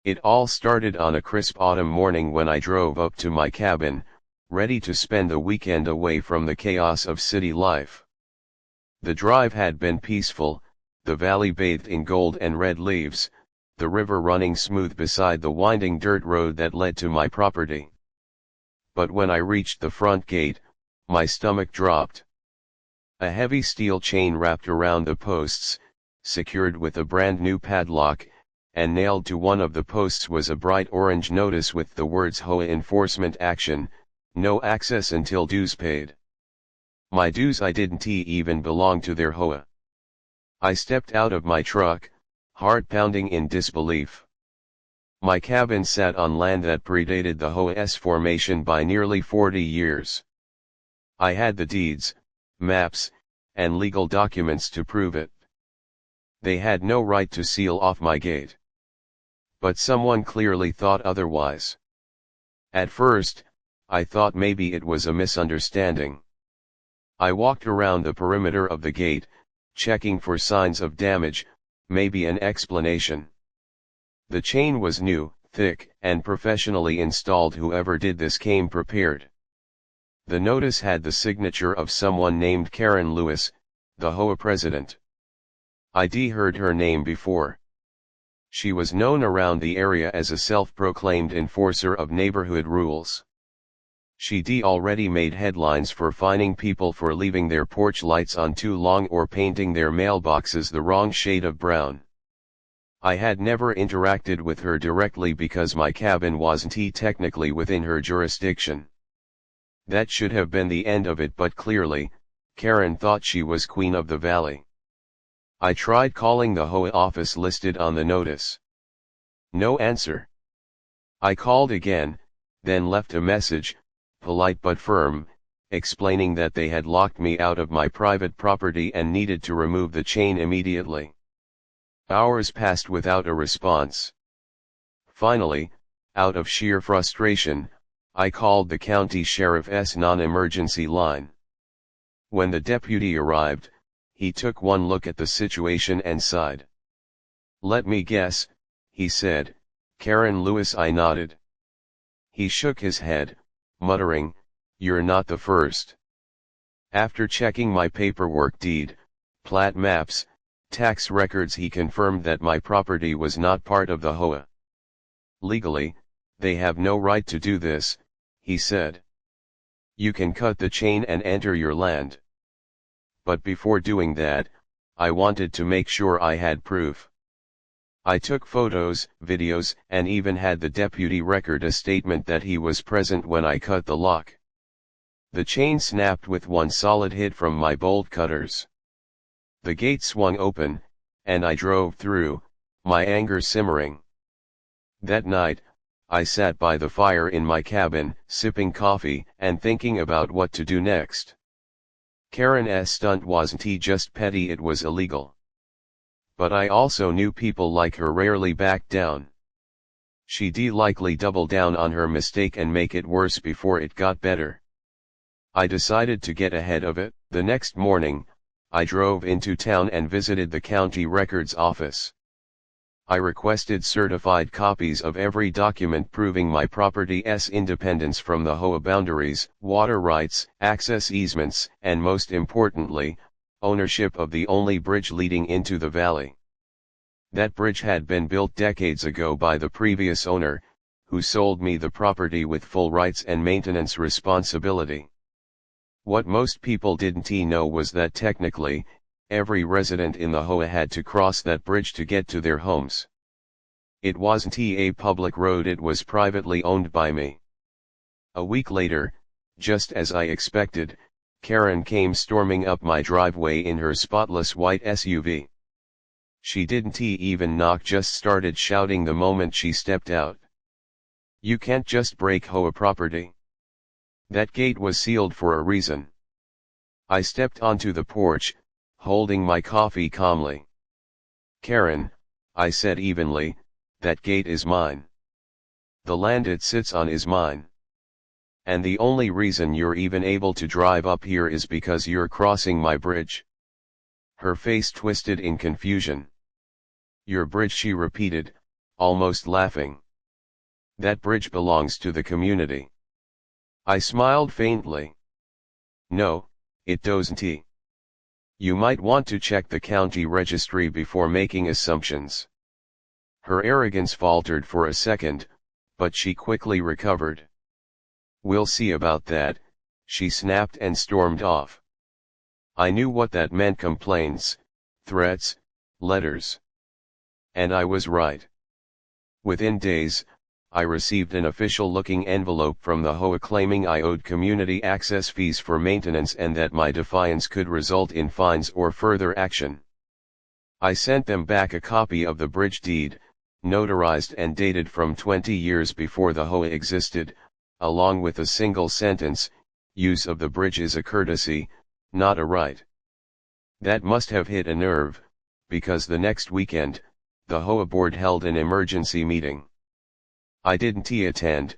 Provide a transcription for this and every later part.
It all started on a crisp autumn morning when I drove up to my cabin, ready to spend the weekend away from the chaos of city life. The drive had been peaceful, the valley bathed in gold and red leaves, the river running smooth beside the winding dirt road that led to my property. But when I reached the front gate, my stomach dropped. A heavy steel chain wrapped around the posts, secured with a brand new padlock, and nailed to one of the posts was a bright orange notice with the words HOA Enforcement Action, no access until dues paid. My dues I didn't even belong to their HOA. I stepped out of my truck, heart pounding in disbelief. My cabin sat on land that predated the HOA's formation by nearly 40 years. I had the deeds, maps, and legal documents to prove it. They had no right to seal off my gate. But someone clearly thought otherwise. At first, I thought maybe it was a misunderstanding. I walked around the perimeter of the gate, checking for signs of damage, maybe an explanation. The chain was new, thick, and professionally installed. Whoever did this came prepared. The notice had the signature of someone named Karen Lewis, the HOA president. I'd heard her name before. She was known around the area as a self-proclaimed enforcer of neighborhood rules. She'd already made headlines for fining people for leaving their porch lights on too long or painting their mailboxes the wrong shade of brown. I had never interacted with her directly because my cabin wasn't technically within her jurisdiction. That should have been the end of it, but clearly, Karen thought she was queen of the valley. I tried calling the HOA office listed on the notice. No answer. I called again, then left a message, polite but firm, explaining that they had locked me out of my private property and needed to remove the chain immediately. Hours passed without a response. Finally, out of sheer frustration, I called the county sheriff's non-emergency line. When the deputy arrived, he took one look at the situation and sighed. "Let me guess," he said, "Karen Lewis." I nodded. He shook his head, muttering, "You're not the first." After checking my paperwork, deed, plat maps, tax records, he confirmed that my property was not part of the HOA. "Legally, they have no right to do this," he said. "You can cut the chain and enter your land. But before doing that, I wanted to make sure I had proof." I took photos, videos, and even had the deputy record a statement that he was present when I cut the lock. The chain snapped with one solid hit from my bolt cutters. The gate swung open, and I drove through, my anger simmering. That night, I sat by the fire in my cabin, sipping coffee and thinking about what to do next. Karen's stunt wasn't just petty, it was illegal. But I also knew people like her rarely backed down. She'd likely double down on her mistake and make it worse before it got better. I decided to get ahead of it. The next morning, I drove into town and visited the county records office. I requested certified copies of every document proving my property's independence from the HOA boundaries, water rights, access easements, and most importantly, ownership of the only bridge leading into the valley. That bridge had been built decades ago by the previous owner, who sold me the property with full rights and maintenance responsibility. What most people didn't know was that technically, every resident in the HOA had to cross that bridge to get to their homes. It wasn't a public road, it was privately owned by me. A week later, just as I expected, Karen came storming up my driveway in her spotless white SUV. She didn't even knock, just started shouting the moment she stepped out. "You can't just break HOA property. That gate was sealed for a reason." I stepped onto the porch, holding my coffee calmly. "Karen," I said evenly, "that gate is mine. The land it sits on is mine. And the only reason you're even able to drive up here is because you're crossing my bridge." Her face twisted in confusion. "Your bridge," she repeated, almost laughing. That bridge belongs to the community. I smiled faintly. No, it doesn't. You might want to check the county registry before making assumptions. Her arrogance faltered for a second, but she quickly recovered. We'll see about that, she snapped and stormed off. I knew what that meant: complaints, threats, letters. And I was right. Within days, I received an official-looking envelope from the HOA claiming I owed community access fees for maintenance and that my defiance could result in fines or further action. I sent them back a copy of the bridge deed, notarized and dated from 20 years before the HOA existed, along with a single sentence: use of the bridge is a courtesy, not a right. That must have hit a nerve, because the next weekend, the HOA board held an emergency meeting. I didn't attend,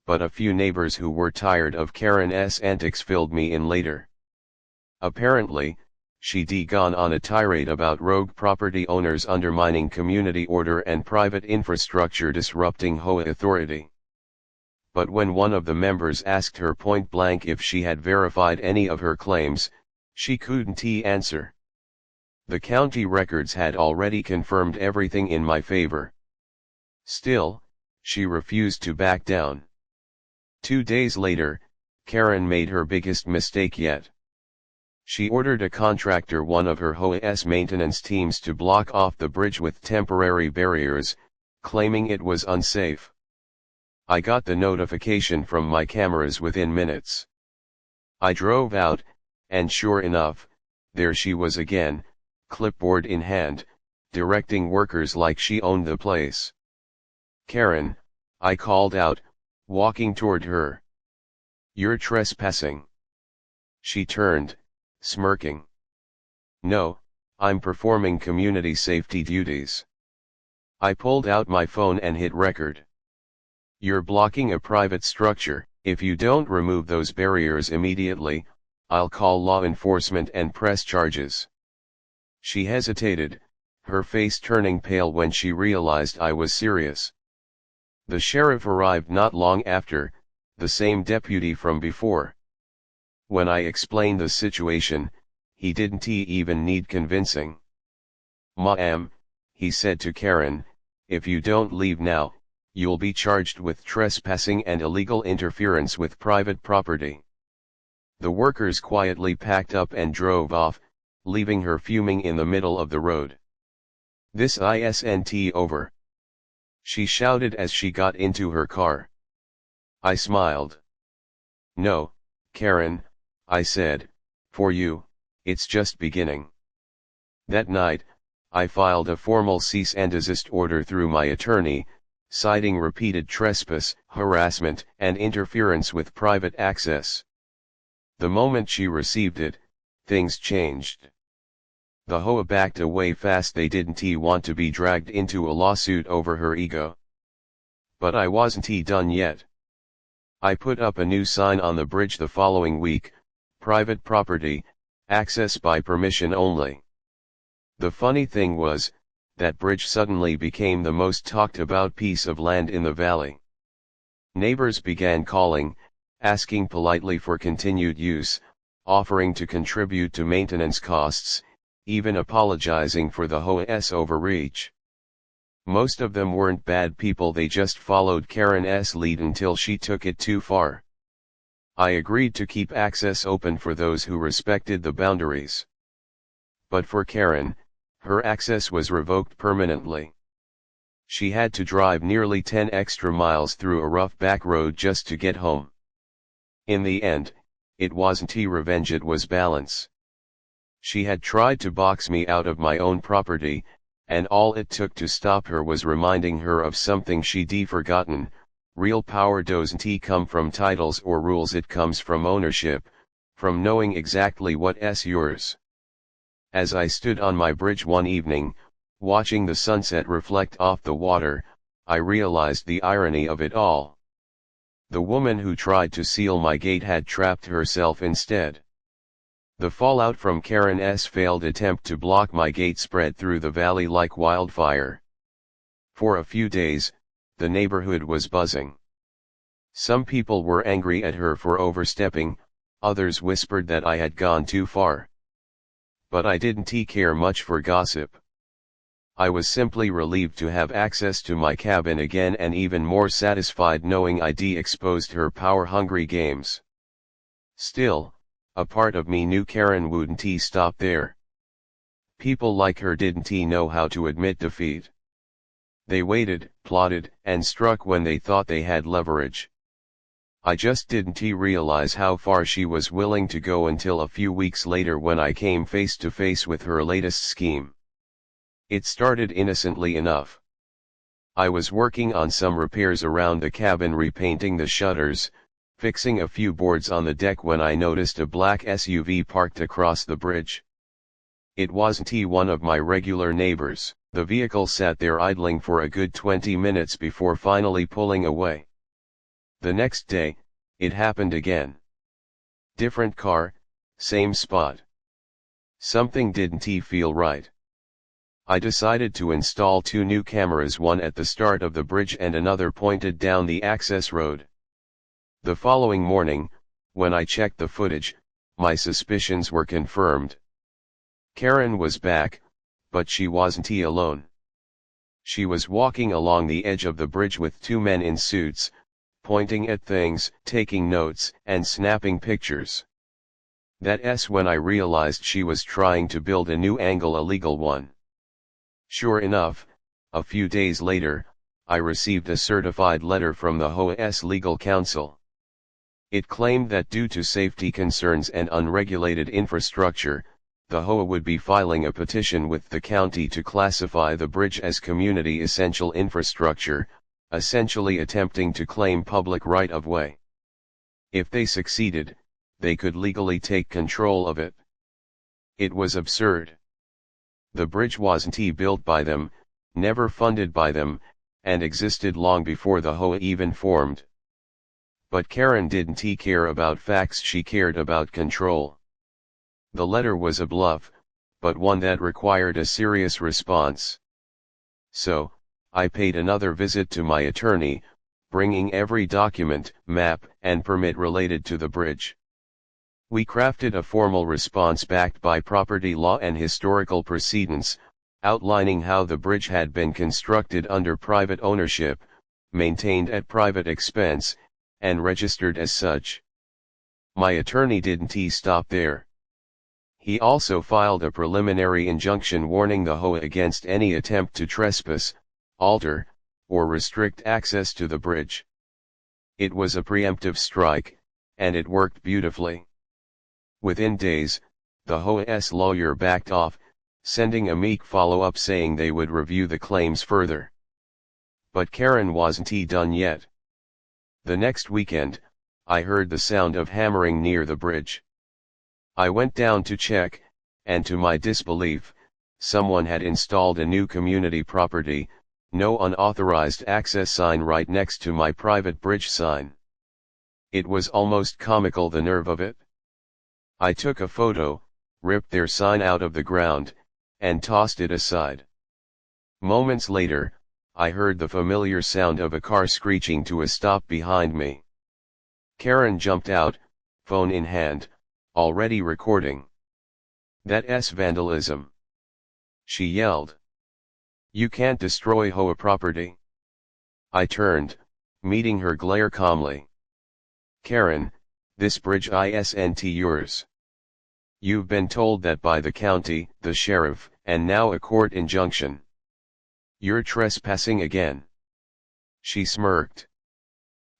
but a few neighbors who were tired of Karen's antics filled me in later. Apparently, she'd gone on a tirade about rogue property owners undermining community order and private infrastructure disrupting HOA authority. But when one of the members asked her point blank if she had verified any of her claims, she couldn't answer. The county records had already confirmed everything in my favor. Still, she refused to back down. 2 days later, Karen made her biggest mistake yet. She ordered a contractor, one of her HOA's maintenance teams, to block off the bridge with temporary barriers, claiming it was unsafe. I got the notification from my cameras within minutes. I drove out, and sure enough, there she was again, clipboard in hand, directing workers like she owned the place. Karen, I called out, walking toward her. You're trespassing. She turned, smirking. No, I'm performing community safety duties. I pulled out my phone and hit record. You're blocking a private structure. If you don't remove those barriers immediately, I'll call law enforcement and press charges. She hesitated, her face turning pale when she realized I was serious. The sheriff arrived not long after, the same deputy from before. When I explained the situation, he didn't even need convincing. Ma'am, he said to Karen, if you don't leave now, you'll be charged with trespassing and illegal interference with private property. The workers quietly packed up and drove off, leaving her fuming in the middle of the road. This isn't over, she shouted as she got into her car. I smiled. No, Karen, I said, for you, it's just beginning. That night, I filed a formal cease and desist order through my attorney, citing repeated trespass, harassment, and interference with private access. The moment she received it, things changed. The HOA backed away fast. They didn't want to be dragged into a lawsuit over her ego. But I wasn't done yet. I put up a new sign on the bridge the following week: private property, access by permission only. The funny thing was, that bridge suddenly became the most talked about piece of land in the valley. Neighbors began calling, asking politely for continued use, offering to contribute to maintenance costs, even apologizing for the HOA's overreach. Most of them weren't bad people, they just followed Karen's lead until she took it too far. I agreed to keep access open for those who respected the boundaries. But for Karen, her access was revoked permanently. She had to drive nearly 10 extra miles through a rough back road just to get home. In the end, it wasn't revenge, it was balance. She had tried to box me out of my own property, and all it took to stop her was reminding her of something she'd forgotten: real power doesn't come from titles or rules, it comes from ownership, from knowing exactly what's yours. As I stood on my bridge one evening, watching the sunset reflect off the water, I realized the irony of it all. The woman who tried to seal my gate had trapped herself instead. The fallout from Karen's failed attempt to block my gate spread through the valley like wildfire. For a few days, the neighborhood was buzzing. Some people were angry at her for overstepping, others whispered that I had gone too far. But I didn't care much for gossip. I was simply relieved to have access to my cabin again, and even more satisfied knowing I'd exposed her power-hungry games. Still, a part of me knew Karen wouldn't stop there. People like her didn't know how to admit defeat. They waited, plotted, and struck when they thought they had leverage. I just didn't realize how far she was willing to go until a few weeks later when I came face to face with her latest scheme. It started innocently enough. I was working on some repairs around the cabin, repainting the shutters, fixing a few boards on the deck, when I noticed a black SUV parked across the bridge. It wasn't one of my regular neighbors. The vehicle sat there idling for a good 20 minutes before finally pulling away. The next day, it happened again. Different car, same spot. Something didn't feel right. I decided to install 2 new cameras, one at the start of the bridge and another pointed down the access road. The following morning, when I checked the footage, my suspicions were confirmed. Karen was back, but she wasn't alone. She was walking along the edge of the bridge with 2 men in suits, pointing at things, taking notes, and snapping pictures. That's when I realized she was trying to build a new angle, a legal one. Sure enough, a few days later, I received a certified letter from the HOA's legal counsel. It claimed that due to safety concerns and unregulated infrastructure, the HOA would be filing a petition with the county to classify the bridge as community essential infrastructure, essentially attempting to claim public right-of-way. If they succeeded, they could legally take control of it. It was absurd. The bridge wasn't built by them, never funded by them, and existed long before the HOA even formed. But Karen didn't care about facts, she cared about control. The letter was a bluff, but one that required a serious response. So, I paid another visit to my attorney, bringing every document, map, and permit related to the bridge. We crafted a formal response backed by property law and historical precedents, outlining how the bridge had been constructed under private ownership, maintained at private expense, and registered as such. My attorney didn't stop there. He also filed a preliminary injunction warning the HOA against any attempt to trespass, alter, or restrict access to the bridge. It was a preemptive strike, and it worked beautifully. Within days, the HOA's lawyer backed off, sending a meek follow-up saying they would review the claims further. But Karen wasn't done yet. The next weekend, I heard the sound of hammering near the bridge. I went down to check, and to my disbelief, someone had installed a new community property, no unauthorized access sign right next to my private bridge sign. It was almost comical, the nerve of it. I took a photo, ripped their sign out of the ground, and tossed it aside. Moments later, I heard the familiar sound of a car screeching to a stop behind me. Karen jumped out, phone in hand, already recording. That's vandalism. She yelled. You can't destroy HOA property. I turned, meeting her glare calmly. Karen, this bridge isn't yours. You've been told that by the county, the sheriff, and now a court injunction. You're trespassing again. She smirked.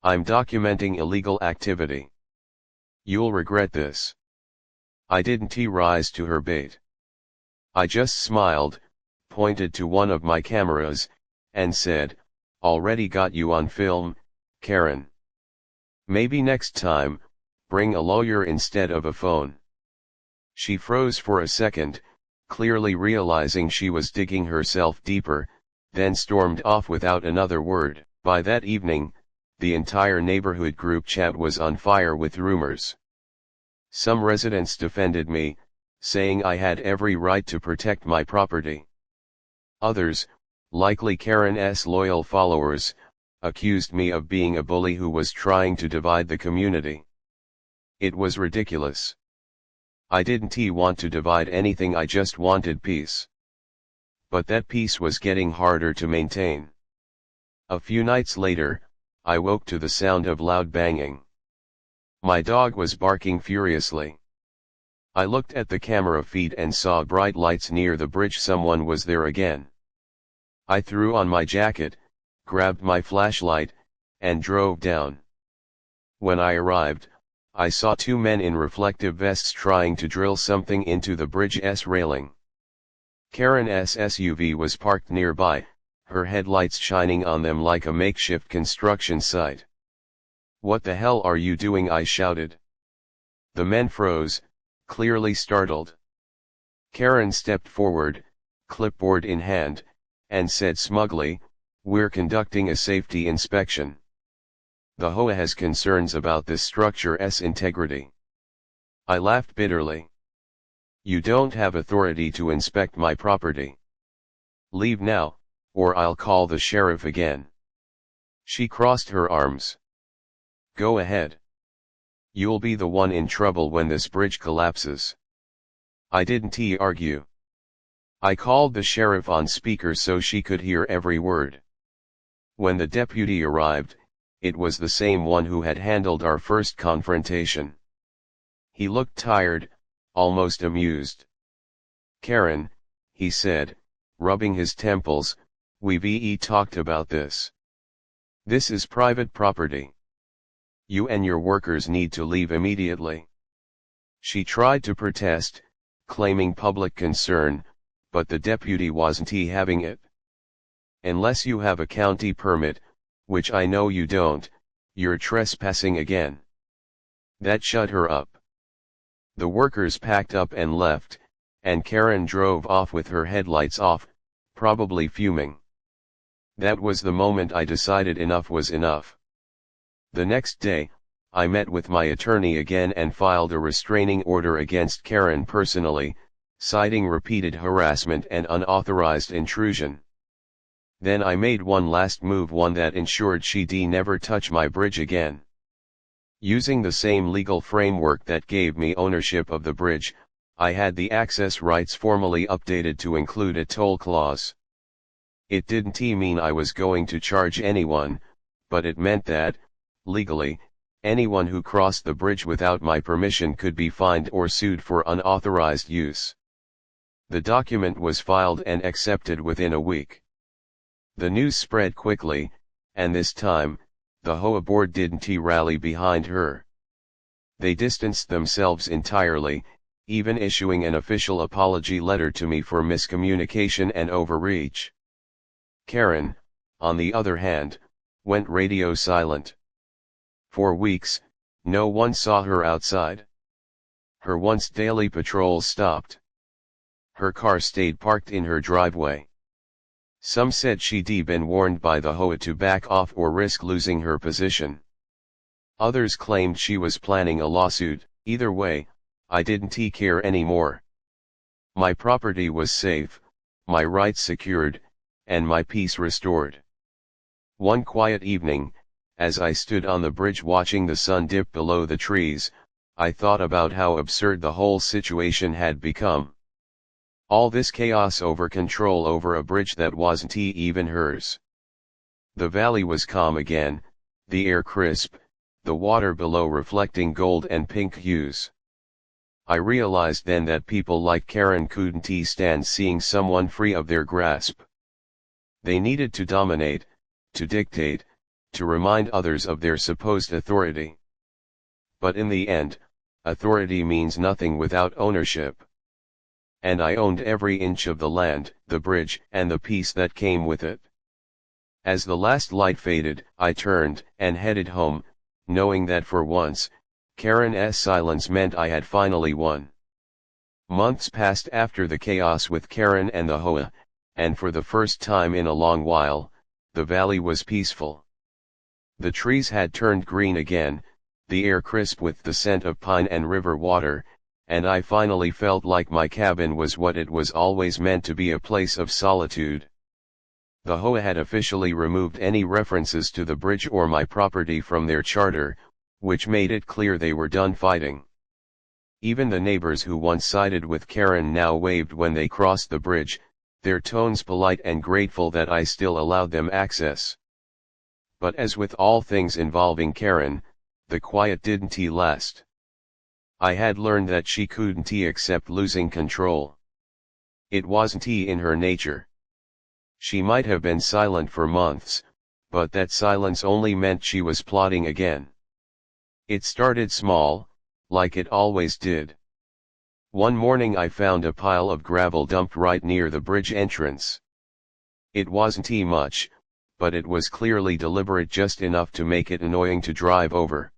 I'm documenting illegal activity. You'll regret this. I didn't rise to her bait. I just smiled, pointed to one of my cameras, and said, already got you on film, Karen. Maybe next time, bring a lawyer instead of a phone. She froze for a second, clearly realizing she was digging herself deeper, then stormed off without another word. By that evening, the entire neighborhood group chat was on fire with rumors. Some residents defended me, saying I had every right to protect my property. Others, likely Karen's loyal followers, accused me of being a bully who was trying to divide the community. It was ridiculous. I didn't want to divide anything, I just wanted peace. But that peace was getting harder to maintain. A few nights later, I woke to the sound of loud banging. My dog was barking furiously. I looked at the camera feed and saw bright lights near the bridge. Someone was there again. I threw on my jacket, grabbed my flashlight, and drove down. When I arrived, I saw two men in reflective vests trying to drill something into the bridge's railing. Karen's SUV was parked nearby, her headlights shining on them like a makeshift construction site. "What the hell are you doing?" I shouted. The men froze, clearly startled. Karen stepped forward, clipboard in hand, and said smugly, "We're conducting a safety inspection. The HOA has concerns about this structure's integrity." I laughed bitterly. "You don't have authority to inspect my property. Leave now, or I'll call the sheriff again." She crossed her arms. "Go ahead. You'll be the one in trouble when this bridge collapses." I didn't argue. I called the sheriff on speaker so she could hear every word. When the deputy arrived, it was the same one who had handled our first confrontation. He looked tired, almost amused. "Karen," he said, rubbing his temples, "we've talked about this. This is private property. You and your workers need to leave immediately." She tried to protest, claiming public concern, but the deputy wasn't having it. "Unless you have a county permit, which I know you don't, you're trespassing again." That shut her up. The workers packed up and left, and Karen drove off with her headlights off, probably fuming. That was the moment I decided enough was enough. The next day, I met with my attorney again and filed a restraining order against Karen personally, citing repeated harassment and unauthorized intrusion. Then I made one last move, one that ensured she'd never touch my bridge again. Using the same legal framework that gave me ownership of the bridge, I had the access rights formally updated to include a toll clause. It didn't mean I was going to charge anyone, but it meant that, legally, anyone who crossed the bridge without my permission could be fined or sued for unauthorized use. The document was filed and accepted within a week. The news spread quickly, and this time, the HOA board didn't rally behind her. They distanced themselves entirely, even issuing an official apology letter to me for miscommunication and overreach. Karen, on the other hand, went radio silent. For weeks, no one saw her outside. Her once daily patrols stopped. Her car stayed parked in her driveway. Some said she'd been warned by the HOA to back off or risk losing her position. Others claimed she was planning a lawsuit. Either way, I didn't care anymore. My property was safe, my rights secured, and my peace restored. One quiet evening, as I stood on the bridge watching the sun dip below the trees, I thought about how absurd the whole situation had become. All this chaos over control over a bridge that wasn't even hers. The valley was calm again, the air crisp, the water below reflecting gold and pink hues. I realized then that people like Karen couldn't stand seeing someone free of their grasp. They needed to dominate, to dictate, to remind others of their supposed authority. But in the end, authority means nothing without ownership. And I owned every inch of the land, the bridge, and the peace that came with it. As the last light faded, I turned and headed home, knowing that for once, Karen's silence meant I had finally won. Months passed after the chaos with Karen and the HOA, and for the first time in a long while, the valley was peaceful. The trees had turned green again, the air crisp with the scent of pine and river water, and I finally felt like my cabin was what it was always meant to be, a place of solitude. The HOA had officially removed any references to the bridge or my property from their charter, which made it clear they were done fighting. Even the neighbors who once sided with Karen now waved when they crossed the bridge, their tones polite and grateful that I still allowed them access. But as with all things involving Karen, the quiet didn't last. I had learned that she couldn't accept losing control. It wasn't in her nature. She might have been silent for months, but that silence only meant she was plotting again. It started small, like it always did. One morning I found a pile of gravel dumped right near the bridge entrance. It wasn't much, but it was clearly deliberate, just enough to make it annoying to drive over.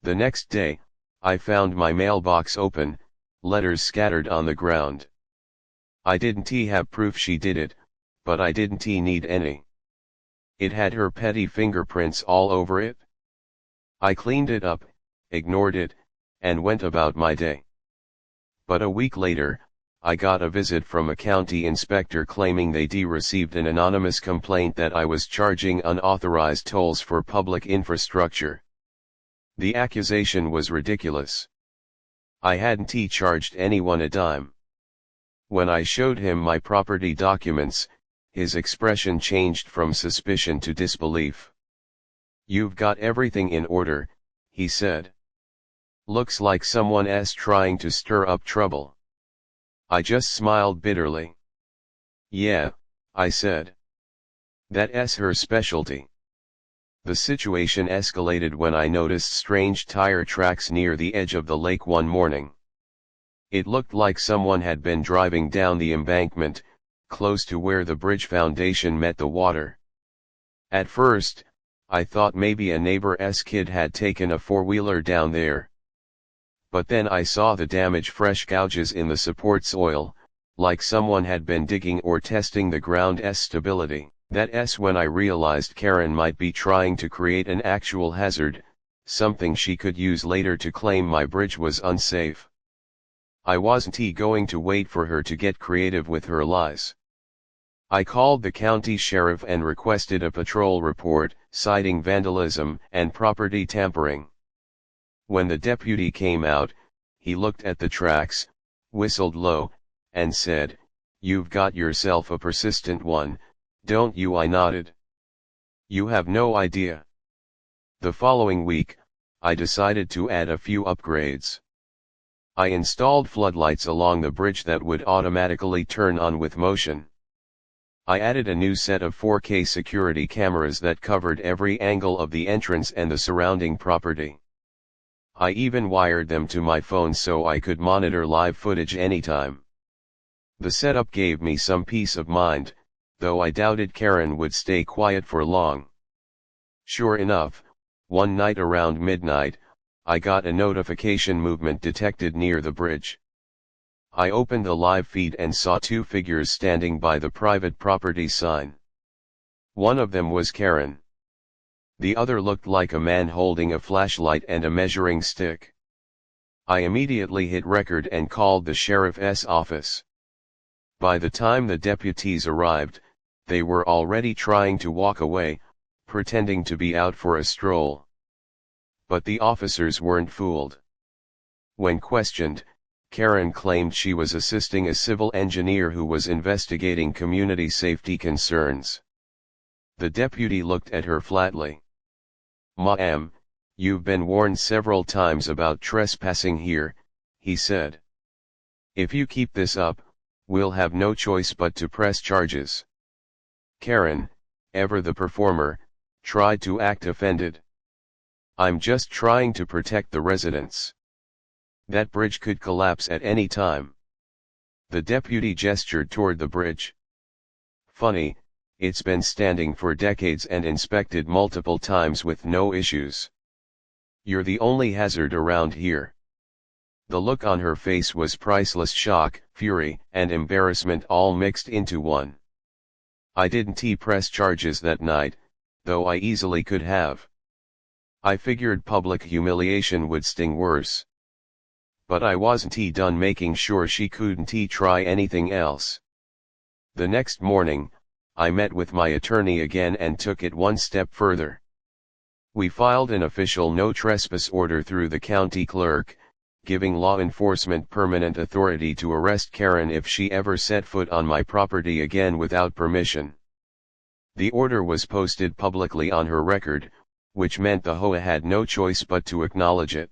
The next day, I found my mailbox open, letters scattered on the ground. I didn't have proof she did it, but I didn't need any. It had her petty fingerprints all over it. I cleaned it up, ignored it, and went about my day. But a week later, I got a visit from a county inspector claiming they'd received an anonymous complaint that I was charging unauthorized tolls for public infrastructure. The accusation was ridiculous. I hadn't charged anyone a dime. When I showed him my property documents, his expression changed from suspicion to disbelief. "You've got everything in order," he said. "Looks like someone's trying to stir up trouble." I just smiled bitterly. "Yeah," I said. "That's her specialty." The situation escalated when I noticed strange tire tracks near the edge of the lake one morning. It looked like someone had been driving down the embankment, close to where the bridge foundation met the water. At first, I thought maybe a neighbor's kid had taken a four-wheeler down there. But then I saw the damage, fresh gouges in the support soil, like someone had been digging or testing the ground's stability. That's when I realized Karen might be trying to create an actual hazard, something she could use later to claim my bridge was unsafe. I wasn't going to wait for her to get creative with her lies. I called the county sheriff and requested a patrol report, citing vandalism and property tampering. When the deputy came out, he looked at the tracks, whistled low, and said, "You've got yourself a persistent one, don't you?" I nodded. "You have no idea." The following week, I decided to add a few upgrades. I installed floodlights along the bridge that would automatically turn on with motion. I added a new set of 4K security cameras that covered every angle of the entrance and the surrounding property. I even wired them to my phone so I could monitor live footage anytime. The setup gave me some peace of mind, though I doubted Karen would stay quiet for long. Sure enough, one night around midnight, I got a notification movement detected near the bridge. I opened the live feed and saw two figures standing by the private property sign. One of them was Karen. The other looked like a man holding a flashlight and a measuring stick. I immediately hit record and called the sheriff's office. By the time the deputies arrived, they were already trying to walk away, pretending to be out for a stroll. But the officers weren't fooled. When questioned, Karen claimed she was assisting a civil engineer who was investigating community safety concerns. The deputy looked at her flatly. "Ma'am, you've been warned several times about trespassing here," he said. "If you keep this up, we'll have no choice but to press charges." Karen, ever the performer, tried to act offended. "I'm just trying to protect the residents. That bridge could collapse at any time." The deputy gestured toward the bridge. "Funny, it's been standing for decades and inspected multiple times with no issues. You're the only hazard around here." The look on her face was priceless: shock, fury, and embarrassment all mixed into one. I didn't press charges that night, though I easily could have. I figured public humiliation would sting worse. But I wasn't done making sure she couldn't try anything else. The next morning, I met with my attorney again and took it one step further. We filed an official no trespass order through the county clerk, giving law enforcement permanent authority to arrest Karen if she ever set foot on my property again without permission. The order was posted publicly on her record, which meant the HOA had no choice but to acknowledge it.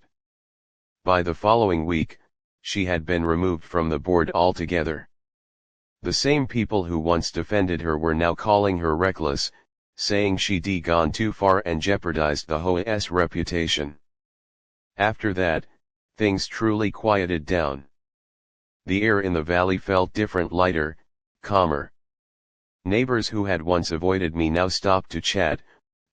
By the following week, she had been removed from the board altogether. The same people who once defended her were now calling her reckless, saying she'd gone too far and jeopardized the HOA's reputation. After that, things truly quieted down. The air in the valley felt different, lighter, calmer. Neighbors who had once avoided me now stopped to chat,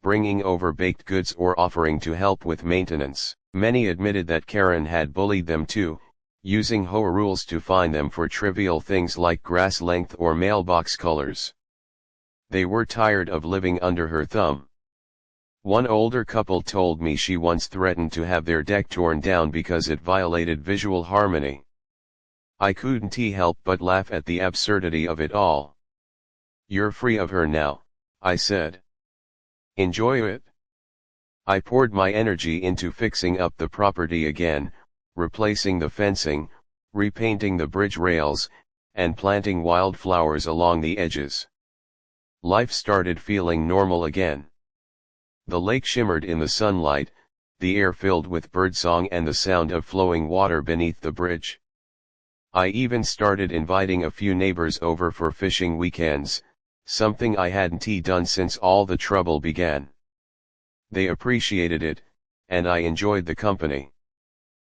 bringing over baked goods or offering to help with maintenance. Many admitted that Karen had bullied them too, using HOA rules to fine them for trivial things like grass length or mailbox colors. They were tired of living under her thumb. One older couple told me she once threatened to have their deck torn down because it violated visual harmony. I couldn't help but laugh at the absurdity of it all. "You're free of her now," I said. "Enjoy it." I poured my energy into fixing up the property again, replacing the fencing, repainting the bridge rails, and planting wildflowers along the edges. Life started feeling normal again. The lake shimmered in the sunlight, the air filled with birdsong and the sound of flowing water beneath the bridge. I even started inviting a few neighbors over for fishing weekends, something I hadn't done since all the trouble began. They appreciated it, and I enjoyed the company.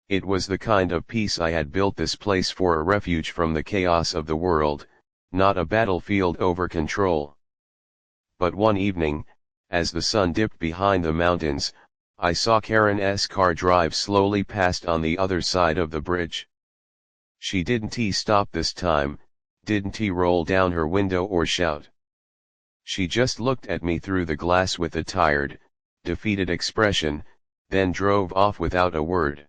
It was the kind of peace I had built this place for, a refuge from the chaos of the world, not a battlefield over control. But one evening, as the sun dipped behind the mountains, I saw Karen's car drive slowly past on the other side of the bridge. She didn't stop this time, didn't roll down her window or shout. She just looked at me through the glass with a tired, defeated expression, then drove off without a word.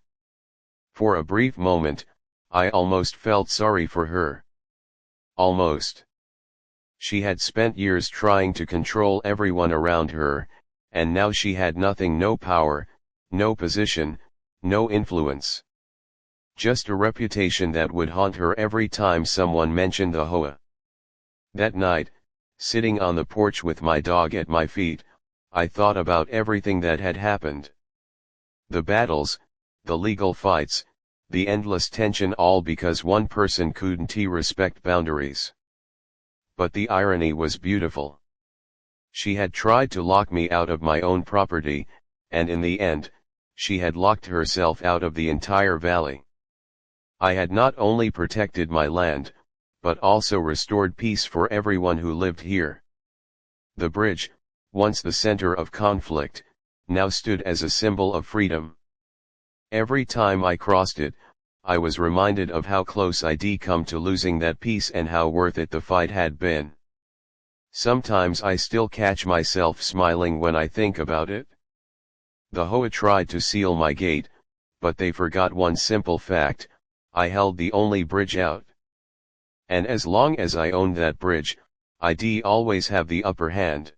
For a brief moment, I almost felt sorry for her. Almost. She had spent years trying to control everyone around her, and now she had nothing, no power, no position, no influence. Just a reputation that would haunt her every time someone mentioned the HOA. That night, sitting on the porch with my dog at my feet, I thought about everything that had happened. The battles, the legal fights, the endless tension, all because one person couldn't respect boundaries. But the irony was beautiful. She had tried to lock me out of my own property, and in the end, she had locked herself out of the entire valley. I had not only protected my land, but also restored peace for everyone who lived here. The bridge, once the center of conflict, now stood as a symbol of freedom. Every time I crossed it, I was reminded of how close I'd come to losing that peace and how worth it the fight had been. Sometimes I still catch myself smiling when I think about it. The HOA tried to seal my gate, but they forgot one simple fact: I held the only bridge out. And as long as I owned that bridge, I'd always have the upper hand.